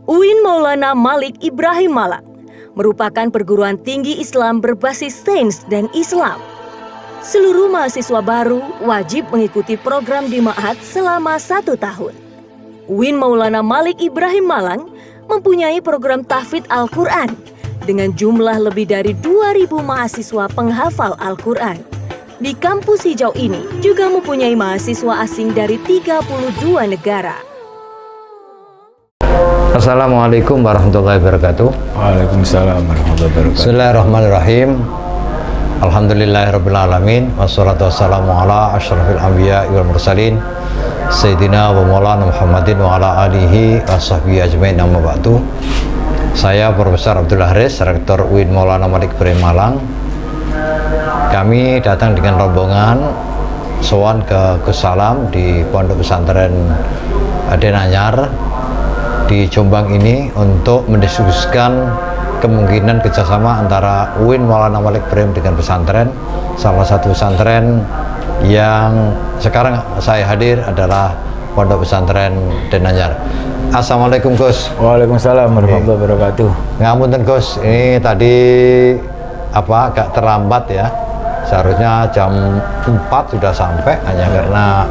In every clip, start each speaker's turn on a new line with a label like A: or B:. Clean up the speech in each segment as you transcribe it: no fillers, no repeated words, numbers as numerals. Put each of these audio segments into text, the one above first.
A: UIN Maulana Malik Ibrahim Malang merupakan perguruan tinggi Islam berbasis sains dan Islam. Seluruh mahasiswa baru wajib mengikuti program di Ma'had selama 1 tahun. UIN Maulana Malik Ibrahim Malang mempunyai program tahfidz Al-Quran dengan jumlah lebih dari 2.000 mahasiswa penghafal Al-Quran. Di kampus hijau ini juga mempunyai mahasiswa asing dari 32 negara.
B: Assalamualaikum warahmatullahi wabarakatuh.
C: Waalaikumsalam warahmatullahi wabarakatuh.
B: Bismillahirrahmanirrahim. Alhamdulillahirabbil alamin wassalatu wassalamu ala asyrafil anbiya wal mursalin sayyidina wa maulana Muhammadin wa ala alihi wa sahbihi ajmain, amma ba'du. Saya Profesor Abdul Haris, Rektor UIN Maulana Malik Ibrahim Malang. Kami datang dengan rombongan sowan ke Gus Salam di Pondok Pesantren Denanyar di Jombang ini untuk mendiskusikan kemungkinan kerjasama antara UIN Maulana Malik Ibrahim dengan pesantren. Salah satu pesantren yang sekarang saya hadir adalah Pondok Pesantren Denanyar. Assalamualaikum Gus.
C: Waalaikumsalam warahmatullahi wabarakatuh.
B: Ngapunten Gus, ini tadi agak terlambat ya. Seharusnya jam 4 sudah sampai, hanya karena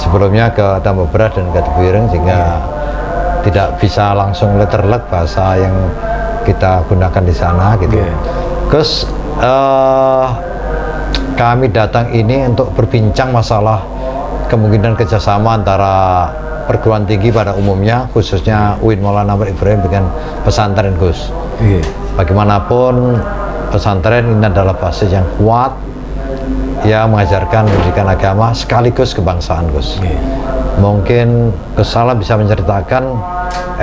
B: sebelumnya ke Tambah Beras dan ke Tebireng sehingga tidak bisa langsung letterlek bahasa yang kita gunakan di sana gitu. Gus, kami datang ini untuk berbincang masalah kemungkinan kerjasama antara perguruan tinggi pada umumnya, khususnya UIN Maulana Malik Ibrahim dengan pesantren Gus. Bagaimanapun pesantren ini adalah basis yang kuat yang mengajarkan pendidikan agama sekaligus kebangsaan Gus. Mungkin Gus Salam bisa menceritakan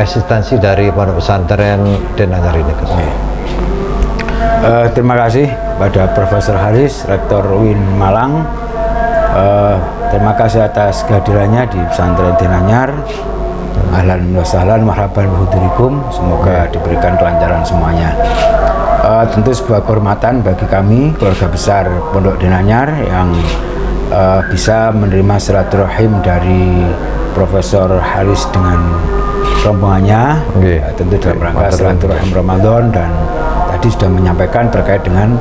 B: eksistensi dari Pondok Pesantren Denanyar ini Gus.
C: Terima kasih pada Profesor Haris, Rektor UIN Malang. Terima kasih atas kehadirannya di Pesantren Denanyar. Ahlan wa sahlan marhaban bihudurikum. Semoga diberikan kelancaran semuanya. Tentu sebuah kehormatan bagi kami, keluarga besar Pondok Denanyar, yang bisa menerima silaturahim dari Profesor Haris dengan rombongannya. Tentu dalam rangka silaturahim Ramadan, dan tadi sudah menyampaikan terkait dengan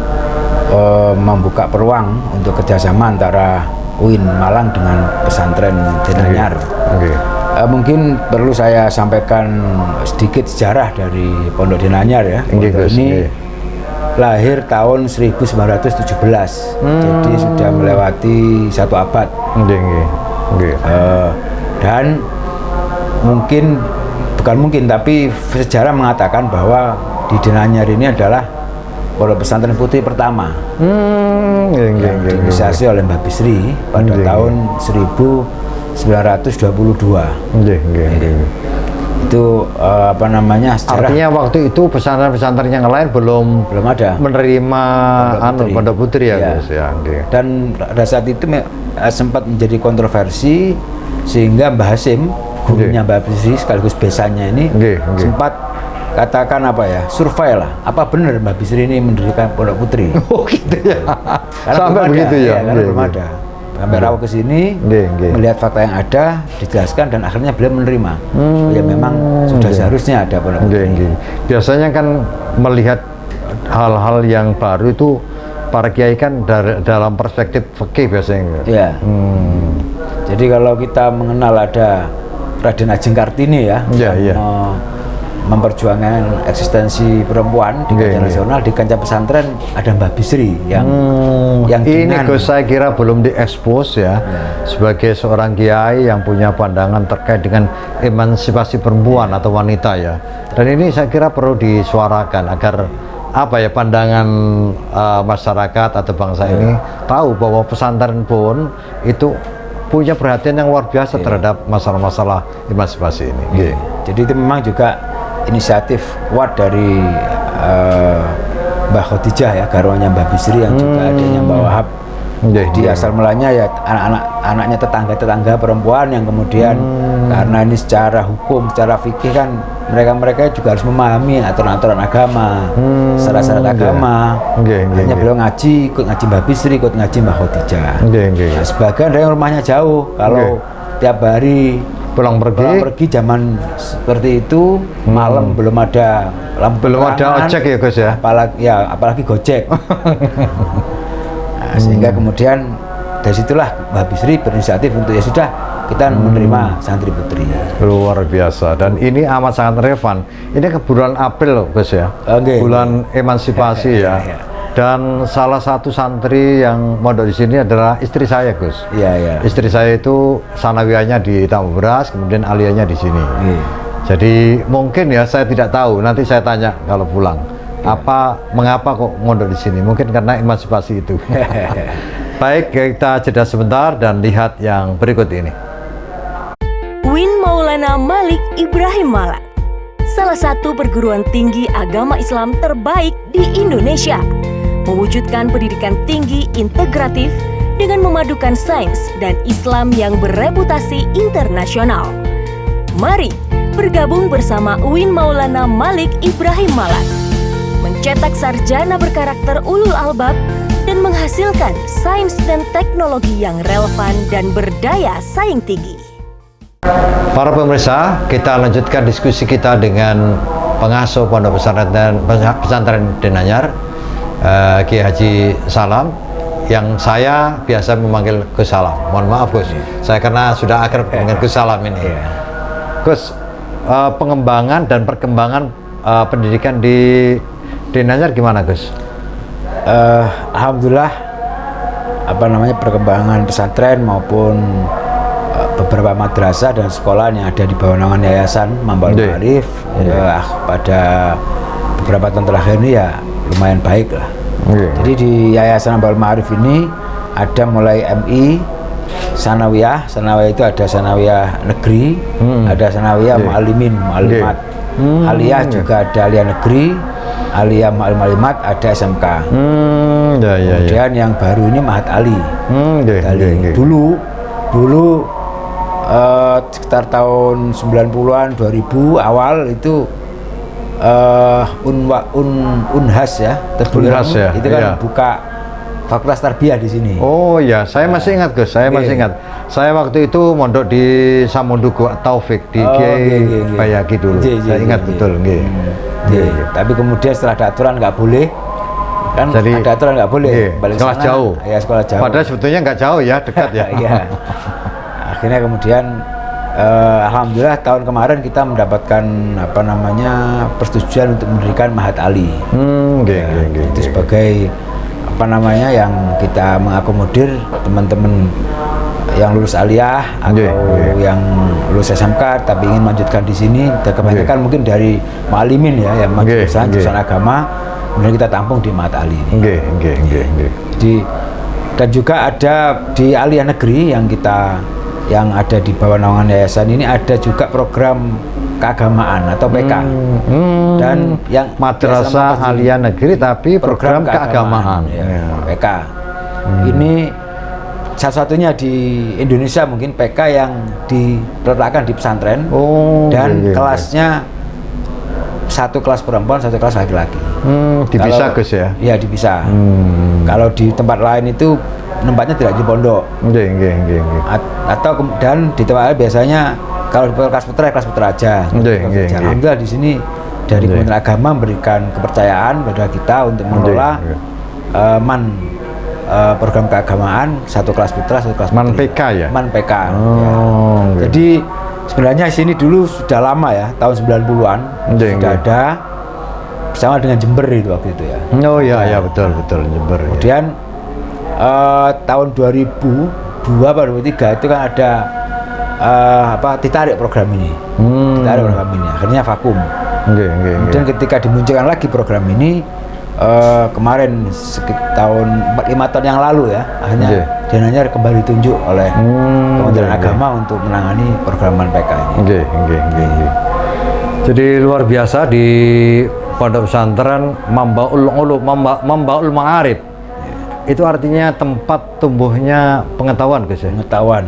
C: membuka peluang untuk kerjasama antara UIN Malang dengan pesantren Denanyar. Mungkin perlu saya sampaikan sedikit sejarah dari Pondok Denanyar ya. Pondok ini lahir tahun 1917, jadi sudah melewati 1 abad. Dan tapi sejarah mengatakan bahwa di Denanyar ini adalah Pondok Pesantren Putri pertama yang diinisiasi oleh Mbah Bisri pada tahun 1922. Itu sejarah. Artinya waktu itu pesantren-pesantren yang lain belum ada menerima Pondok Putri ya, Gus ya. Dan pada saat itu sempat menjadi kontroversi sehingga Mbah Hasim, gurunya Mbah Bisri sekaligus besannya ini, sempat katakan survei lah, apa benar Mbah Bisri ini mendirikan Pondok Putri. Oh gitu ya. Sampai begitu ya. Karena belum ada. Sampai rawuh ke sini, melihat fakta yang ada, dijelaskan, dan akhirnya beliau menerima. Ya memang sudah seharusnya ada Pondok Putri.
B: Biasanya kan melihat hal-hal yang baru itu para kiai kan dalam perspektif fikih biasanya.
C: Jadi kalau kita mengenal ada Raden Ajeng Kartini ya, memperjuangkan eksistensi perempuan di kancah nasional, di kancah pesantren ada Mbah Bisri yang
B: ini Gus, saya kira belum diekspos ya, sebagai seorang kiai yang punya pandangan terkait dengan emansipasi perempuan atau wanita ya. Dan ini saya kira perlu disuarakan agar pandangan masyarakat atau bangsa ini tahu bahwa pesantren pun itu punya perhatian yang luar biasa terhadap masalah-masalah emansipasi ini.
C: Jadi itu memang juga inisiatif kuat dari Mbah Khadijah ya, garwanya Mbah Bisri, yang juga adanya Mbah Wahab. Jadi asal mulanya ya anaknya tetangga perempuan yang kemudian karena ini secara hukum, secara fikih kan mereka juga harus memahami aturan-aturan agama, syarat-syarat agama. Hanya beliau ikut ngaji Mbah Bisri, ikut ngaji Mbah Khadijah. Sebagian dari rumahnya jauh, kalau tiap hari
B: Pulang pergi
C: zaman seperti itu, malam belum ada lampu
B: belum ada
C: penerangan,
B: ojek ya Gus ya.
C: apalagi Gojek. Nah, sehingga kemudian dari situlah Mbah Bisri berinisiatif untuk ya sudah kita menerima santri putri.
B: Luar biasa, dan ini amat sangat relevan. Ini ke bulan April loh Gus ya.
C: Oke.
B: Bulan emansipasi ya.
C: Iya.
B: Dan salah satu santri yang mondok di sini adalah istri saya Gus.
C: Iya.
B: Istri saya itu sanawiyahnya di Tambak Beras, kemudian aliyahnya di sini.
C: Iya.
B: Jadi mungkin ya, saya tidak tahu, nanti saya tanya kalau pulang. Mengapa kok mondok di sini? Mungkin karena emansipasi itu. Baik, kita jeda sebentar dan lihat yang berikut ini.
A: UIN Maulana Malik Ibrahim Malang, salah satu perguruan tinggi agama Islam terbaik di Indonesia, mewujudkan pendidikan tinggi integratif dengan memadukan sains dan Islam yang bereputasi internasional. Mari bergabung bersama UIN Maulana Malik Ibrahim Malang, mencetak sarjana berkarakter ulul albab dan menghasilkan sains dan teknologi yang relevan dan berdaya saing tinggi.
B: Para pemirsa, kita lanjutkan diskusi kita dengan pengasuh Pondok Pesantren Denanyar, Kiai Haji Salam, yang saya biasa memanggil Gus Salam. Mohon maaf Gus, saya karena sudah akrab dengan Gus Salam ini. Gus, pengembangan dan perkembangan pendidikan di Denanyar gimana Gus?
C: Alhamdulillah, perkembangan pesantren maupun beberapa madrasah dan sekolah yang ada di bawah naungan Yayasan Mambaul Ma'arif pada beberapa tahun terakhir ini ya lumayan baik lah. Jadi di Yayasan Mambaul Ma'arif ini ada mulai MI, sanawiyah itu ada sanawiyah negeri, ada sanawiyah mu'allimin, mu'allimat, aliyah juga ada aliyah negeri, aliyah mu'allim-mu'allimat, ada SMK. Kemudian yang baru ini Mahat Ali. Dulu sekitar tahun 90-an 2000 awal itu Unhas ya, itu kan buka fakultas tarbiyah di sini.
B: Oh ya, saya masih ingat Gus, saya masih ingat. Saya waktu itu mondok di Samundugo Taufik di Kiai Bayaki dulu. Saya ingat betul.
C: Tapi kemudian setelah ada aturan nggak boleh, kan
B: jadi,
C: ada aturan nggak boleh balik
B: sekolah
C: sana,
B: jauh.
C: Ya sekolah jauh.
B: Padahal sebetulnya nggak jauh ya, dekat ya.
C: Iya. Akhirnya kemudian alhamdulillah tahun kemarin kita mendapatkan persetujuan untuk mendirikan Mahat Ali. Itu sebagai yang kita mengakomodir teman-teman yang lulus aliyah atau yang lulus SMK tapi ingin melanjutkan di sini, dan kebanyakan mungkin dari mu'allimin ya, yang jurusan agama, kemudian kita tampung di Mahat Ali ini. Dan juga ada di aliyah negeri yang ada di bawah naungan yayasan ini ada juga program keagamaan atau PK. Dan yang
B: madrasah aliyah negeri tapi program keagamaan.
C: PK. Ini satu-satunya di Indonesia mungkin PK yang diletakkan di pesantren dan kelasnya satu kelas perempuan, satu kelas laki-laki.
B: Dipisah Gus ya?
C: Iya dipisah. Kalau di tempat lain itu tempatnya tidak di pondok. Dan di tempat lain biasanya kalau di kelas putra aja. Alhamdulillah di sini dari Kementerian Agama memberikan kepercayaan pada kita untuk mengelola program keagamaan, satu kelas putra, satu kelas putri.
B: PK ya?
C: PK. Jadi sebenarnya sini dulu sudah lama ya, tahun 90-an sudah ada bersama dengan Jember itu waktu itu ya.
B: Betul Jember.
C: Kemudian tahun 2002 atau 2003 itu kan ada ditarik program ini. Akhirnya vakum. Kemudian ketika dimunculkan lagi program ini kemarin tahun 4-5 tahun yang lalu ya, akhirnya Denanyar kembali ditunjuk oleh Kementerian Agama untuk menangani program PK ini.
B: Jadi luar biasa di Pondok Pesantren Mambaul Ma'arif. Itu artinya tempat tumbuhnya pengetahuan Gus ya?
C: Pengetahuan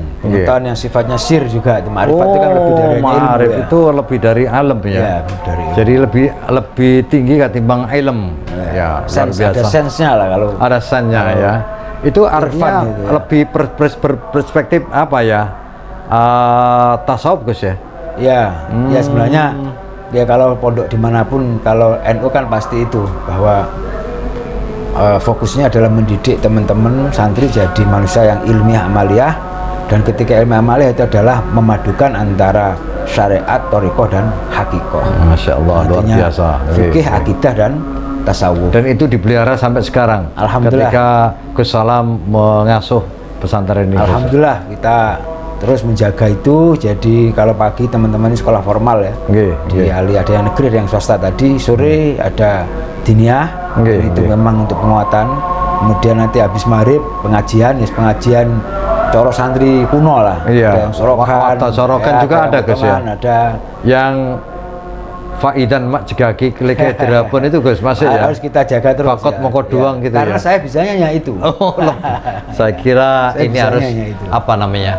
C: yang sifatnya sir juga. Ma'rifat itu kan lebih dari
B: ma'arif
C: ilmu,
B: itu lebih dari alam ya. Jadi lebih tinggi ketimbang ilm.
C: Ada sensnya lah kalau.
B: Ada sensnya ya. Itu artinya lebih perspektif tasawuf Gus ya?
C: Ya, ya sebenarnya ya kalau pondok dimanapun, kalau NU kan pasti itu bahwa fokusnya adalah mendidik teman-teman santri jadi manusia yang ilmiah amaliyah, dan ketika ilmiah amaliyah itu adalah memadukan antara syariat, thariqah dan hakikoh.
B: Masya Allah, luar biasa.
C: Fikih, akidah dan tasawuf.
B: Dan itu dipelihara sampai sekarang.
C: Alhamdulillah.
B: Ketika Gus Salam mengasuh pesantren ini.
C: Alhamdulillah kita terus menjaga itu. Jadi kalau pagi teman-teman ini sekolah formal ya, di Ali ada yang negeri, ada yang swasta tadi. Sore ada diniyah, itu memang untuk penguatan. Kemudian nanti habis maghrib pengajian, ya pengajian coro santri kuno lah. Ada yang sorokan,
B: sorokan juga ada Gus ya.
C: Ada
B: yang Faidan mak jegaki kelike dirapun itu Gus masih ya.
C: Harus kita jaga terus.
B: Fakot moko doang gitu
C: karena
B: ya.
C: saya bisanya ya itu.
B: Saya kira
C: saya
B: ini harus apa namanya?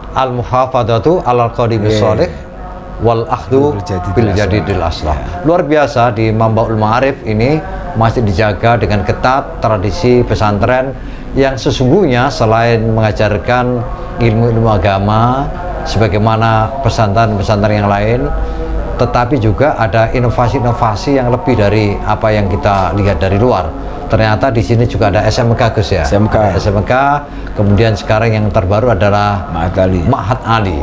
B: Al-muhafadzatu alal qadimis shalih wal akhdhu bil jadidil aslah. Luar biasa di Mambaul Ma'arif ini masih dijaga dengan ketat tradisi pesantren yang sesungguhnya selain mengajarkan ilmu-ilmu agama sebagaimana pesantren-pesantren yang lain, tetapi juga ada inovasi-inovasi yang lebih dari apa yang kita lihat dari luar. Ternyata di sini juga ada SMK Gus ya. SMK. Kemudian sekarang yang terbaru adalah Ma'had Ali.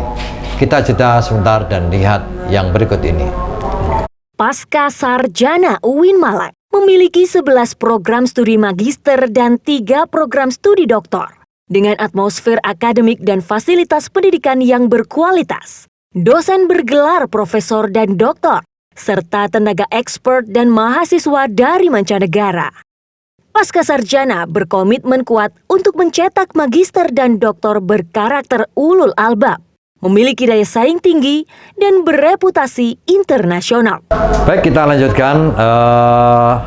B: Kita jeda sebentar dan lihat yang berikut ini.
A: Pasca Sarjana UIN Malang memiliki 11 program studi magister dan 3 program studi doktor. Dengan atmosfer akademik dan fasilitas pendidikan yang berkualitas. Dosen bergelar profesor dan doktor, serta tenaga expert dan mahasiswa dari mancanegara. Pasca Sarjana berkomitmen kuat untuk mencetak magister dan doktor berkarakter ulul albab, memiliki daya saing tinggi, dan bereputasi internasional.
B: Baik, kita lanjutkan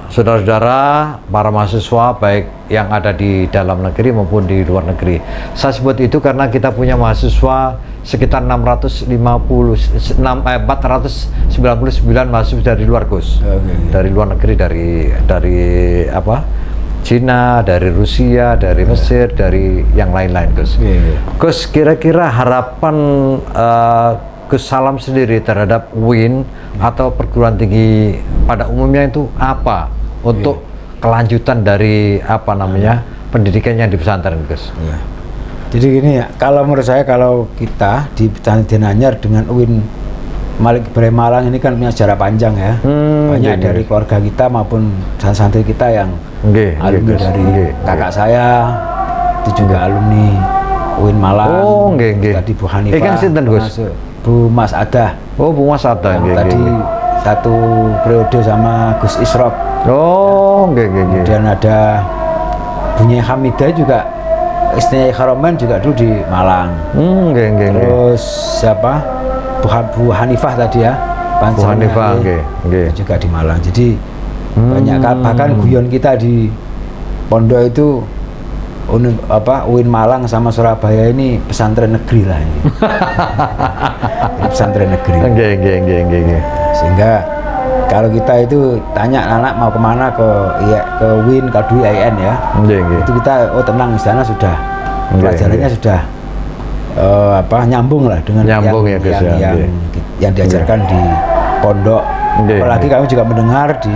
B: saudara-saudara, para mahasiswa baik yang ada di dalam negeri maupun di luar negeri. Saya sebut itu karena kita punya mahasiswa sekitar 499 mahasiswa dari luar Gus. Dari luar negeri, dari apa? Cina, dari Rusia, dari Mesir, dari yang lain-lain Gus. Gus, kira-kira harapan Gus Salam sendiri terhadap UIN atau perguruan tinggi pada umumnya itu apa untuk kelanjutan dari apa namanya pendidikannya di pesantren Gus?
C: Jadi gini ya, kalau menurut saya kalau kita di Pesantren Anyar dengan UIN Malik Ibrahim Malang ini kan punya sejarah panjang ya. Banyak dari keluarga kita maupun santri kita yang alumni dari kakak saya itu juga alumni UIN Malang. Tadi Bu Hanifah, Bu Mas Ada.
B: Oh, Bu Mas Ada.
C: Tadi satu periode sama Gus Isrok. Kemudian ada Bu Nyai Hamidah juga, istrinya Kharomen juga dulu di Malang. Terus siapa? Bu Hanifah tadi ya.
B: Bu Hanifah
C: juga di Malang. Jadi banyak bahkan guyon kita di pondok itu UIN Malang sama Surabaya ini pesantren negeri lah ini. Pesantren negeri. Sehingga kalau kita itu tanya anak mau kemana ke UIN, ke Dwi IAIN ya, itu kita tenang, di sana sudah pelajarannya sudah nyambung lah dengan yang diajarkan di pondok. Apalagi kami juga mendengar di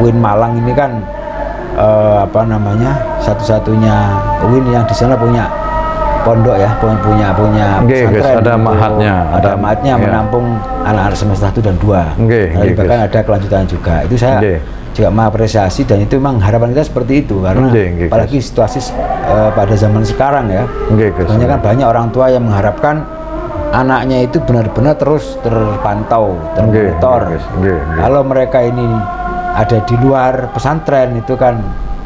C: UIN Malang ini kan satu-satunya UIN yang di sana punya pondok ya, punya pesantren.
B: Ada ma'hadnya,
C: menampung anak-anak semester 1 dan 2. Bahkan ada kelanjutan juga. Itu saya juga mengapresiasi, dan itu memang harapan kita seperti itu karena apalagi situasi pada zaman sekarang ya. Sebenarnya kan banyak orang tua yang mengharapkan anaknya itu benar-benar terus terpantau, termonitor. Kalau mereka ini ada di luar pesantren itu kan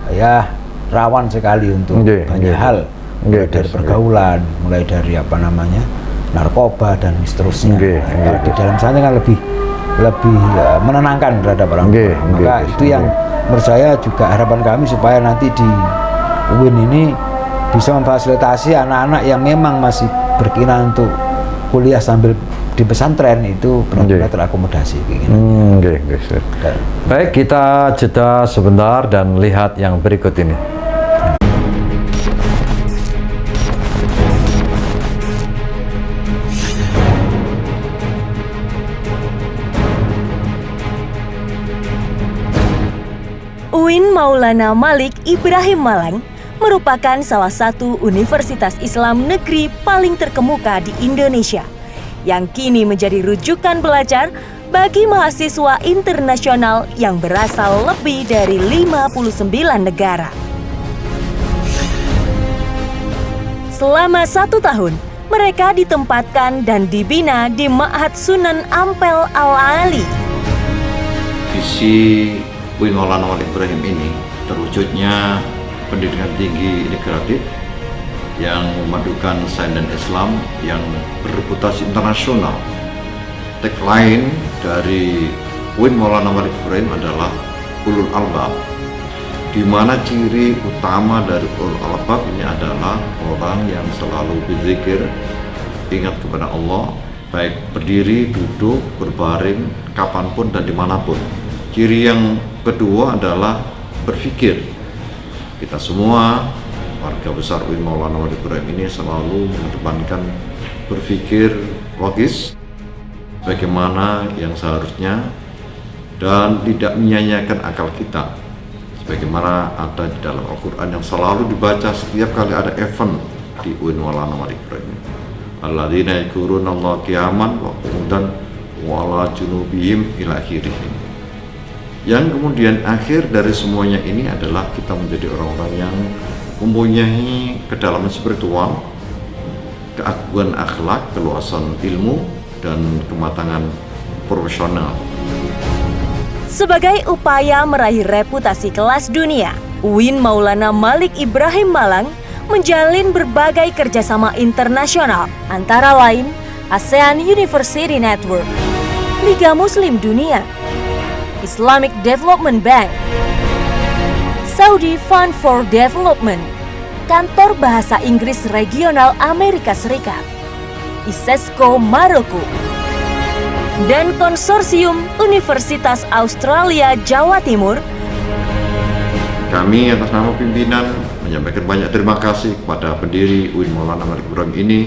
C: ya rawan sekali untuk banyak hal, mulai dari pergaulan, mulai dari narkoba dan seterusnya. Kalau di dalam sana kan lebih menenangkan terhadap orang tua. Maka itu yang menurut saya juga harapan kami supaya nanti di UIN ini bisa memfasilitasi anak-anak yang memang masih berkeinginan untuk kuliah sambil di pesantren itu benar-benar terakomodasi.
B: Baik, kita jeda sebentar dan lihat yang berikut ini.
A: UIN Maulana Malik Ibrahim Malang merupakan salah satu universitas Islam negeri paling terkemuka di Indonesia yang kini menjadi rujukan belajar bagi mahasiswa internasional yang berasal lebih dari 59 negara. Selama 1 tahun, mereka ditempatkan dan dibina di Ma'had Sunan Ampel Al-Ali.
D: Visi UIN Maulana Malik Ibrahim ini terwujudnya pendidikan tinggi integratif yang memadukan sains dan Islam yang berreputasi internasional. Tagline dari UIN Maulana Malik Ibrahim adalah Ulul Albab, di mana ciri utama dari Ulul Albab ini adalah orang yang selalu berzikir, ingat kepada Allah, baik berdiri, duduk, berbaring, kapanpun dan dimanapun. Ciri yang kedua adalah berpikir. Kita semua warga besar UIN Maulana Malik Ibrahim ini selalu mengedepankan berpikir logis, bagaimana yang seharusnya, dan tidak menyia-nyiakan akal kita, sebagaimana ada di dalam Al-Quran yang selalu dibaca setiap kali ada event di UIN Maulana Malik Ibrahim. Alladzina yadhkuruna Allah qiyaman wa qu'udan wa ala junubihim ila akhirih. Yang kemudian akhir dari semuanya ini adalah kita menjadi orang-orang yang mempunyai kedalaman spiritual, keagungan akhlak, keluasan ilmu, dan kematangan profesional.
A: Sebagai upaya meraih reputasi kelas dunia, UIN Maulana Malik Ibrahim Malang menjalin berbagai kerjasama internasional, antara lain ASEAN University Network, Liga Muslim Dunia, Islamic Development Bank, Saudi Fund for Development, Kantor Bahasa Inggris Regional Amerika Serikat, ISESCO Maroko, dan Konsorsium Universitas Australia Jawa Timur.
D: Kami atas nama pimpinan menyampaikan banyak terima kasih kepada pendiri UIN Maulana Malik Ibrahim ini,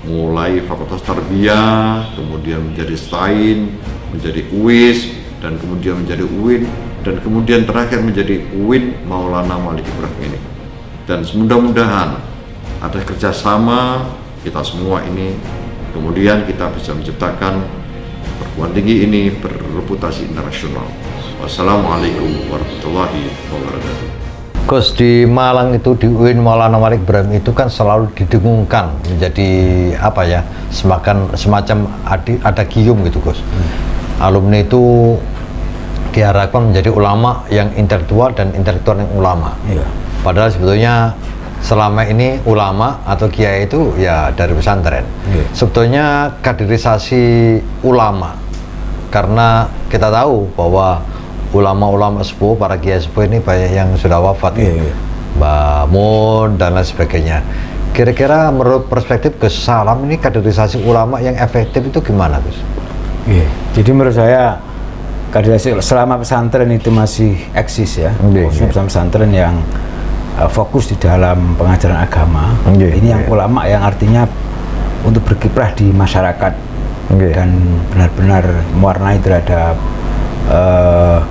D: mulai Fakultas Tarbiyah, kemudian menjadi STAIN, menjadi UIS, dan kemudian menjadi UIN, dan kemudian terakhir menjadi UIN Maulana Malik Ibrahim ini. Dan mudah-mudahan ada kerjasama kita semua ini, kemudian kita bisa menciptakan perguruan tinggi ini berreputasi internasional. Wassalamualaikum warahmatullahi wabarakatuh.
B: Gus, di Malang itu, di UIN Maulana Malik Ibrahim itu kan selalu didengungkan menjadi apa ya, semacam ada gium gitu, Gus. Alumni itu diharapkan menjadi ulama yang intelektual dan intelektual yang ulama.
C: Iya.
B: Padahal sebetulnya selama ini ulama atau kiai itu ya dari pesantren.
C: Iya.
B: Sebetulnya kaderisasi ulama, karena kita tahu bahwa ulama-ulama sepuh, para kiai sepuh ini banyak yang sudah wafat.
C: Iya.
B: Mbah Mun dan lain sebagainya. Kira-kira menurut perspektif Gus Salam ini kaderisasi ulama yang efektif itu gimana, Gus?
C: Iya. Jadi menurut saya kaderisasi selama pesantren itu masih eksis ya, khususnya pesantren yang fokus di dalam pengajaran agama. Ini yang ulama yang artinya untuk berkiprah di masyarakat dan benar-benar mewarnai terhadap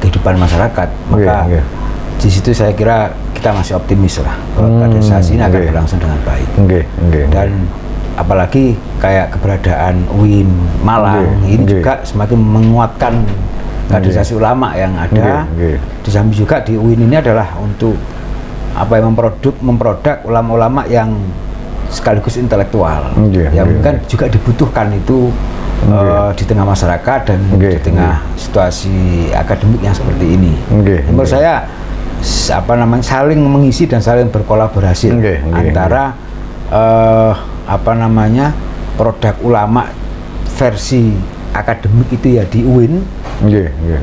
C: kehidupan masyarakat. Maka di situ saya kira kita masih optimis lah bahwa kaderisasi ini akan berlangsung dengan baik. Dan apalagi kayak keberadaan UIN Malang ini juga semakin menguatkan kaderisasi ulama yang ada. Di samping juga di UIN ini adalah untuk apa yang memproduk ulama-ulama yang sekaligus intelektual, yang kan juga dibutuhkan itu di tengah masyarakat dan di tengah situasi akademik yang seperti ini. Menurut saya saling mengisi dan saling berkolaborasi antara produk ulama versi akademik itu ya di UIN,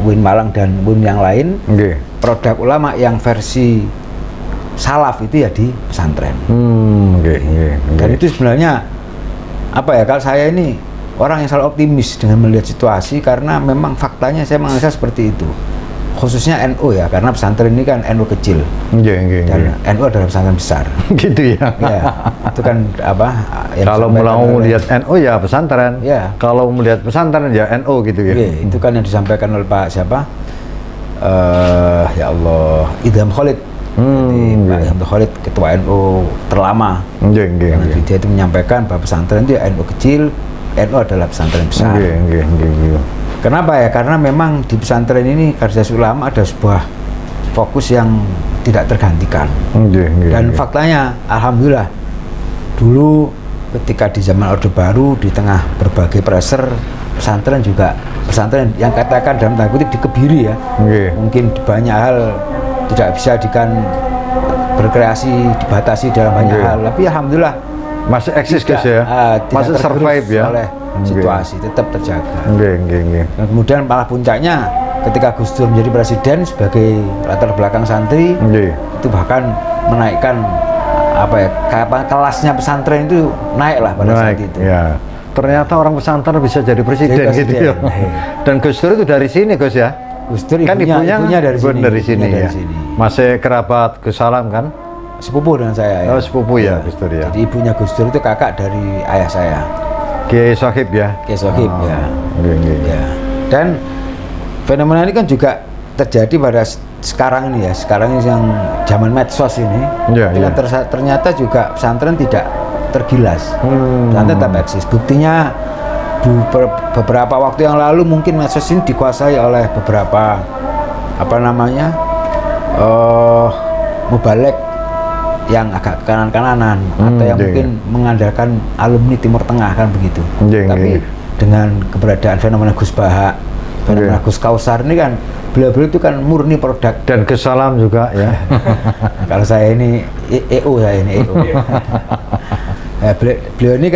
C: UIN Malang dan UIN yang lain. Produk ulama yang versi salaf itu ya di pesantren. Dan itu sebenarnya kalau saya ini orang yang selalu optimis dengan melihat situasi, karena memang faktanya saya menganalisa seperti itu. Khususnya NU ya, karena pesantren ini kan NU kecil. Dan NU adalah pesantren besar.
B: Gitu ya.
C: Ya, itu kan
B: kalau mau lihat NU ya pesantren.
C: Ya.
B: Kalau melihat pesantren ya NU gitu ya.
C: Itu kan yang disampaikan oleh Pak ya Allah, Idham Khalid. Jadi Pak Idham Khalid, ketua NU terlama. Dia itu menyampaikan bahwa pesantren itu NU kecil, NU adalah pesantren besar. Kenapa ya? Karena memang di pesantren ini Kaderisasi Ulama ada sebuah fokus yang tidak tergantikan. Dan faktanya, alhamdulillah, dulu ketika di zaman Orde Baru, di tengah berbagai pressure, pesantren yang katakan dalam tanda kutip dikebiri ya. Mungkin banyak hal tidak bisa berkreasi, dibatasi dalam banyak hal, tapi alhamdulillah
B: masih eksis guys ya, masih survive ya
C: oleh situasi, tetap terjaga. Dan kemudian malah puncaknya ketika Gus Dur menjadi presiden sebagai latar belakang santri, itu bahkan menaikkan kelasnya pesantren itu naik lah pada saat itu.
B: Ya. Ternyata orang pesantren bisa jadi presiden gitu ya. Dan Gus Dur itu dari sini Gus ya.
C: Gus Dur
B: kan ibunya
C: dari sini.
B: Ya. Masih kerabat Gus Salam kan?
C: Sepupu dengan saya ya.
B: Oh, sepupu ya Gus Dur ya.
C: Jadi ibunya Gus Dur itu kakak dari ayah saya.
B: Kiai Sohib ya.
C: Kiai Sohib ya. Ya. Dan fenomena ini kan juga terjadi pada sekarang ini ya. Sekarang ini yang zaman medsos ini. Ternyata juga pesantren tidak tergilas. Pesantren tetap eksis. Buktinya beberapa waktu yang lalu mungkin medsos ini dikuasai oleh beberapa mubalek yang agak kanan-kananan atau yang mungkin mengandalkan alumni Timur Tengah kan begitu. Tapi dengan keberadaan fenomena Gus Baha, fenomena Gus Kausar ini kan beliau-beliau itu kan murni produk.
B: Dan Gus Salam juga ya.
C: Kalau saya ini EO. Beliau ini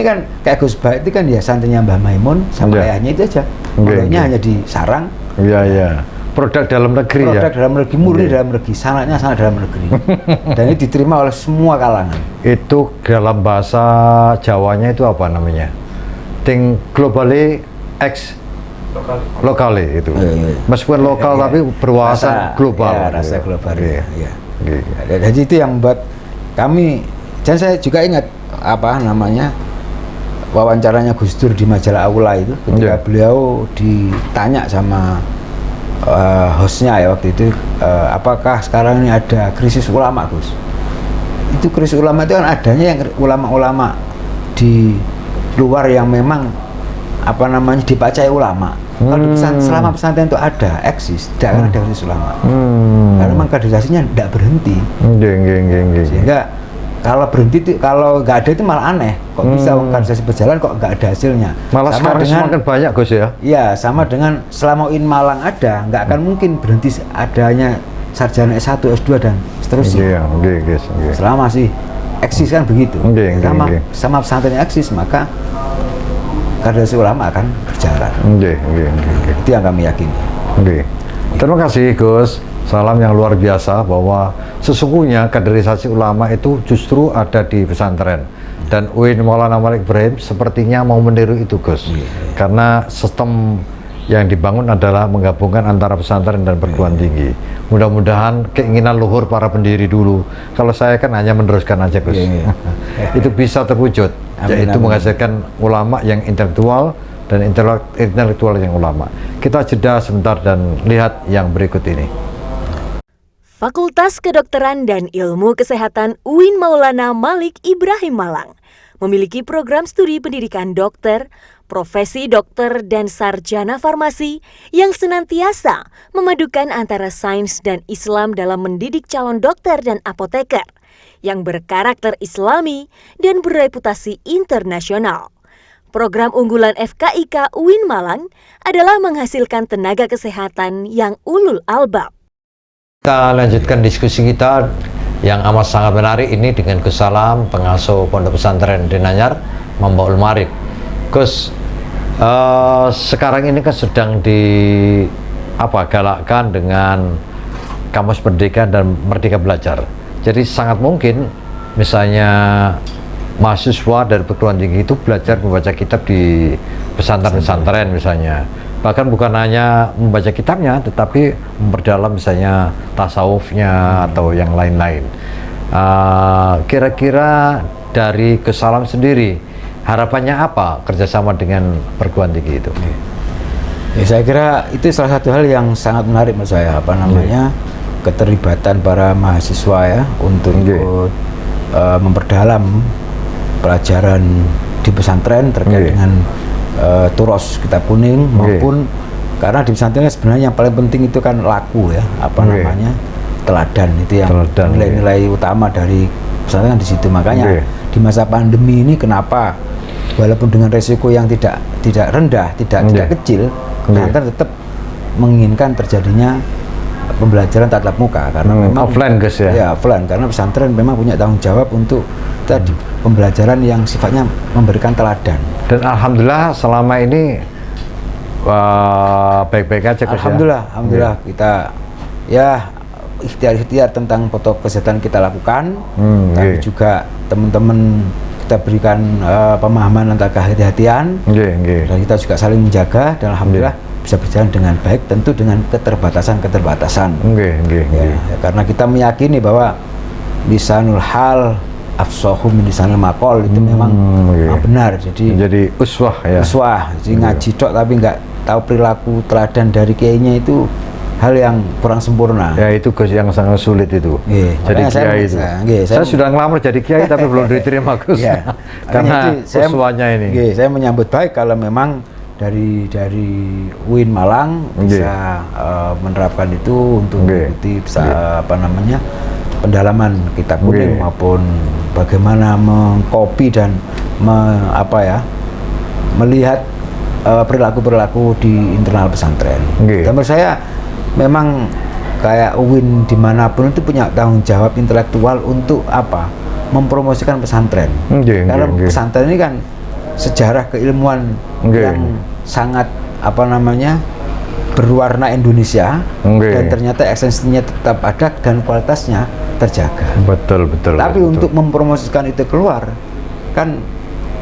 C: kan kayak Gus Baha itu kan ya santrinya Mbah Maimun sama ayahnya itu aja. Pokoknya hanya di sarang. Produk dalam negeri
B: ya.
C: Produk dalam negeri, murni dalam negeri, sanatnya sangat dalam negeri. Dan ini diterima oleh semua kalangan.
B: Itu dalam bahasa Jawanya itu apa namanya? Think globally ex lokali itu. Meskipun lokal tapi berwawasan global.
C: Rasa global. Jadi itu yang membuat kami. Dan saya juga ingat wawancaranya Gus Dur di majalah Aula itu ketika beliau ditanya sama hostnya ya waktu itu, apakah sekarang ini ada krisis ulama Gus? Itu krisis ulama itu kan adanya yang ulama-ulama di luar yang memang dipacai ulama. Kalau selama pesantren itu ada eksis, tidak akan ada krisis ulama. Karena memang kaderisasinya tidak berhenti. Sehingga kalau nggak ada itu malah aneh. Kok bisa kaderisasi berjalan kok nggak ada hasilnya?
B: Malah sama sekarang semakin banyak Gus ya.
C: Iya, sama dengan selama UIN Malang ada, nggak akan mungkin berhenti adanya sarjana S1, S2 dan seterusnya. Selama masih eksis kan begitu. Sama pesantren eksis maka kaderisasi ulama akan berjalan. Itu yang kami yakini.
B: Terima kasih Gus. Salam yang luar biasa bahwa sesungguhnya kaderisasi ulama itu justru ada di pesantren. Dan UIN Maulana Malik Ibrahim sepertinya mau meniru itu Gus. Karena sistem yang dibangun adalah menggabungkan antara pesantren dan perguruan tinggi. Mudah-mudahan keinginan luhur para pendiri dulu, kalau saya kan hanya meneruskan aja Gus. Itu bisa terwujud, yaitu menghasilkan ulama yang intelektual dan intelektual yang ulama. Kita jeda sebentar dan lihat yang berikut ini.
A: Fakultas Kedokteran dan Ilmu Kesehatan UIN Maulana Malik Ibrahim Malang memiliki program studi pendidikan dokter, profesi dokter, dan sarjana farmasi yang senantiasa memadukan antara sains dan Islam dalam mendidik calon dokter dan apoteker yang berkarakter Islami dan bereputasi internasional. Program unggulan FKIK UIN Malang adalah menghasilkan tenaga kesehatan yang ulul albab.
B: Kita lanjutkan diskusi kita yang amat sangat menarik ini dengan Gus Salam, pengasuh Pondok Pesantren Denanyar, Mambaul Marik. Gus, sekarang ini kan sedang galakkan dengan Kamus Merdeka dan Merdeka Belajar. Jadi sangat mungkin misalnya mahasiswa dari perguruan tinggi itu belajar membaca kitab di pesantren-pesantren misalnya. Bahkan bukan hanya membaca kitabnya, tetapi memperdalam misalnya tasawufnya atau yang lain-lain. Kira-kira dari Gus Salam sendiri, harapannya apa kerjasama dengan perguruan tinggi itu?
C: Ya, saya kira itu salah satu hal yang sangat menarik menurut saya, apa namanya, keterlibatan para mahasiswa ya untuk ikut memperdalam pelajaran di pesantren terkait dengan turos kitab kuning maupun karena di pesantren sebenarnya yang paling penting itu kan laku ya, apa namanya, teladan, itu yang nilai-nilai utama dari pesantren di situ. Makanya di masa pandemi ini kenapa walaupun dengan resiko yang tidak rendah, tidak kecil, pesantren tetap menginginkan terjadinya pembelajaran tatap muka karena memang
B: offline guys ya.
C: Ya, offline karena pesantren memang punya tanggung jawab untuk tadi pembelajaran yang sifatnya memberikan teladan.
B: Dan alhamdulillah selama ini baik-baik aja Gus.
C: Alhamdulillah kita ya ikhtiar tentang protokol kesehatan kita lakukan, tapi juga teman-teman kita berikan pemahaman tentang kehati-hatian, dan kita juga saling menjaga dan alhamdulillah bisa berjalan dengan baik, tentu dengan keterbatasan. Ya, karena kita meyakini bahwa lisanul hal afsahu min lisanil maqal itu memang benar. Jadi
B: uswah ya.
C: Jadi ngaji tok tapi nggak tahu perilaku teladan dari kiainya itu hal yang kurang sempurna.
B: Ya itu Gus yang sangat sulit itu. Jadi kiai itu. Saya sudah ngelamar jadi kiai tapi belum diterima Gus. Karena uswahnya ini.
C: Saya menyambut baik kalau memang dari UIN Malang bisa menerapkan itu untuk mengikuti apa namanya, pendalaman kitab kuning maupun bagaimana mengcopy dan melihat perilaku-perilaku di internal pesantren. Dan menurut saya memang kayak UIN dimanapun itu punya tanggung jawab intelektual untuk apa? Mempromosikan pesantren. Karena pesantren ini kan sejarah keilmuan yang sangat apa namanya berwarna Indonesia, dan ternyata esensinya tetap ada dan kualitasnya terjaga.
B: Betul.
C: Tapi untuk mempromosikan itu keluar kan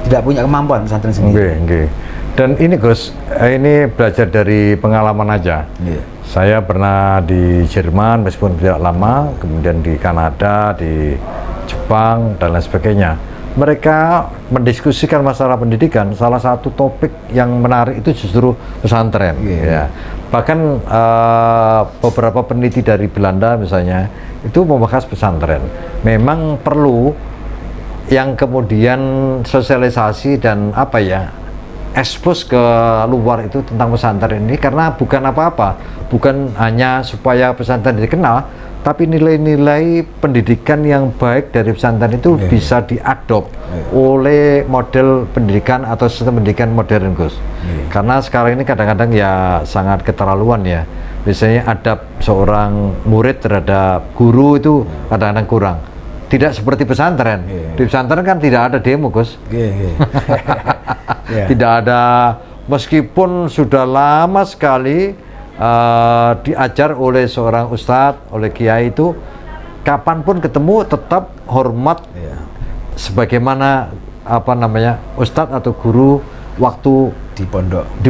C: tidak punya kemampuan pesantren sendiri.
B: Dan ini Gus, ini belajar dari pengalaman aja. Saya pernah di Jerman meskipun tidak lama, kemudian di Kanada, di Jepang dan lain sebagainya. Mereka mendiskusikan masalah pendidikan, salah satu topik yang menarik itu justru pesantren. Ya. Bahkan beberapa peneliti dari Belanda misalnya itu membahas pesantren. Memang perlu yang kemudian sosialisasi dan expose ke luar itu tentang pesantren ini, karena bukan apa-apa, bukan hanya supaya pesantren dikenal, tapi nilai-nilai pendidikan yang baik dari pesantren itu bisa diadop oleh model pendidikan atau sistem pendidikan modern Gus. Karena sekarang ini kadang-kadang ya sangat keterlaluan ya. Biasanya adab seorang murid terhadap guru itu kadang-kadang kurang. Tidak seperti pesantren. Di pesantren kan tidak ada demo Gus. Tidak ada, meskipun sudah lama sekali diajar oleh seorang ustadz, oleh kiai itu kapanpun ketemu tetap hormat sebagaimana ustadz atau guru waktu di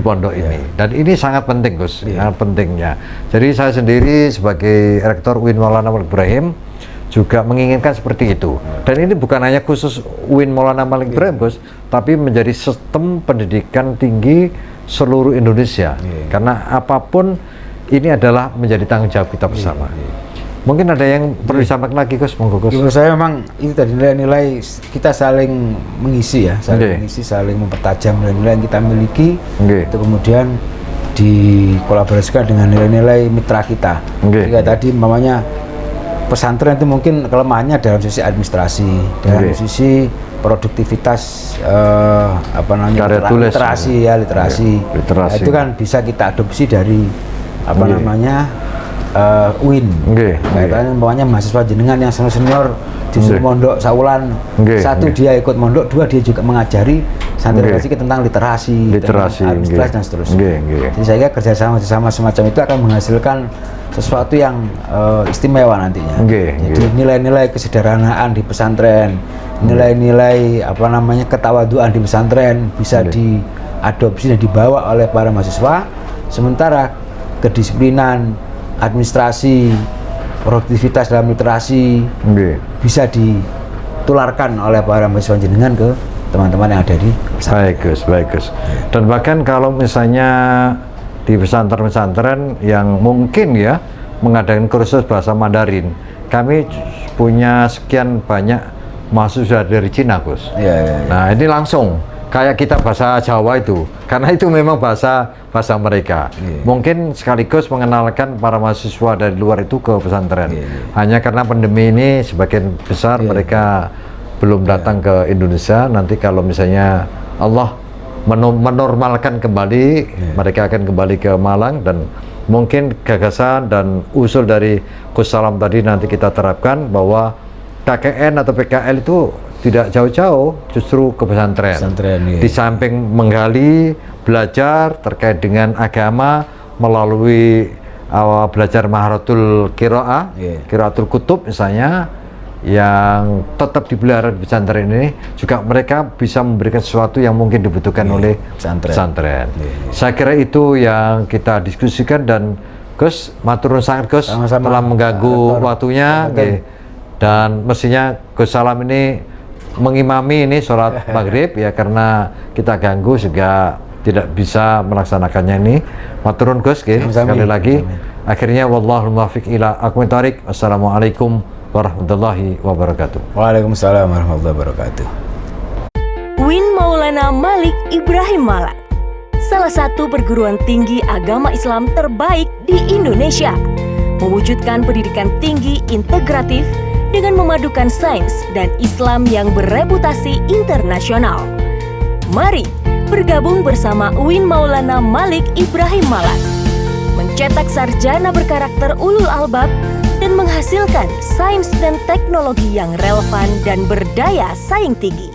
B: pondok ini. Dan ini sangat penting Gus, sangat pentingnya. Jadi saya sendiri sebagai rektor UIN Maulana Malik Ibrahim juga menginginkan seperti itu. Dan ini bukan hanya khusus UIN Maulana Malik Ibrahim Gus, tapi menjadi sistem pendidikan tinggi seluruh Indonesia. Karena apapun ini adalah menjadi tanggung jawab kita bersama. Mungkin ada yang perlu disampaikan lagi Gus, monggo Gus.
C: Menurut saya memang ini tadi nilai-nilai kita saling mengisi ya, saling mempertajam nilai-nilai yang kita miliki, itu kemudian dikolaborasikan dengan nilai-nilai mitra kita. Jika tadi umpamanya pesantren itu mungkin kelemahannya dalam sisi administrasi, dalam sisi produktivitas literasi. Nah, itu kan bisa kita adopsi dari UIN. Kaitannya umpamanya mahasiswa jenengan yang senior disuruh mondok saulan, satu dia ikut mondok, dua dia juga mengajari santri tentang literasi administrasi dan seterusnya. Jadi saya kira kerjasama semacam itu akan menghasilkan sesuatu yang istimewa nantinya. Jadi nilai-nilai kesederhanaan di pesantren, nilai-nilai ketawaduan di pesantren bisa diadopsi dan dibawa oleh para mahasiswa, sementara kedisiplinan, administrasi, produktivitas dalam literasi bisa ditularkan oleh para mahasiswa jenengan ke teman-teman yang ada di pesantren.
B: Baik Gus. Dan bahkan kalau misalnya di pesantren-pesantren yang mungkin ya mengadakan kursus bahasa Mandarin. Kami punya sekian banyak mahasiswa dari Cina, Gus. Nah, ini langsung kayak kita bahasa Jawa itu, karena itu memang bahasa mereka. Mungkin sekaligus mengenalkan para mahasiswa dari luar itu ke pesantren. Hanya karena pandemi ini sebagian besar mereka belum datang ke Indonesia. Nanti kalau misalnya Allah menormalkan kembali, mereka akan kembali ke Malang, dan mungkin gagasan dan usul dari Gus Salam tadi nanti kita terapkan bahwa KKN atau PKL itu tidak jauh-jauh, justru ke pesantren. Di samping menggali, belajar terkait dengan agama melalui belajar Maharatul Qiraah, Qiraatul Kutub misalnya, yang tetap dipelihara di pesantren ini, juga mereka bisa memberikan sesuatu yang mungkin dibutuhkan oleh pesantren. Saya kira itu yang kita diskusikan, dan Gus, matur nuwun sangat Gus telah mengganggu waktunya, dan mestinya Gus Salam ini mengimami ini sholat maghrib ya, karena kita ganggu juga tidak bisa melaksanakannya ini. Matur nuwun Gus, sekali lagi. Akhirnya wallahul muwaffiq ila aqwamit thoriq. Wassalamualaikum warahmatullahi wabarakatuh.
C: Waalaikumsalam warahmatullahi wabarakatuh.
A: UIN Maulana Malik Ibrahim Malang, salah satu perguruan tinggi agama Islam terbaik di Indonesia, mewujudkan pendidikan tinggi integratif dengan memadukan sains dan Islam yang bereputasi internasional. Mari bergabung bersama UIN Maulana Malik Ibrahim Malang, mencetak sarjana berkarakter ulul albab dan menghasilkan sains dan teknologi yang relevan dan berdaya saing tinggi.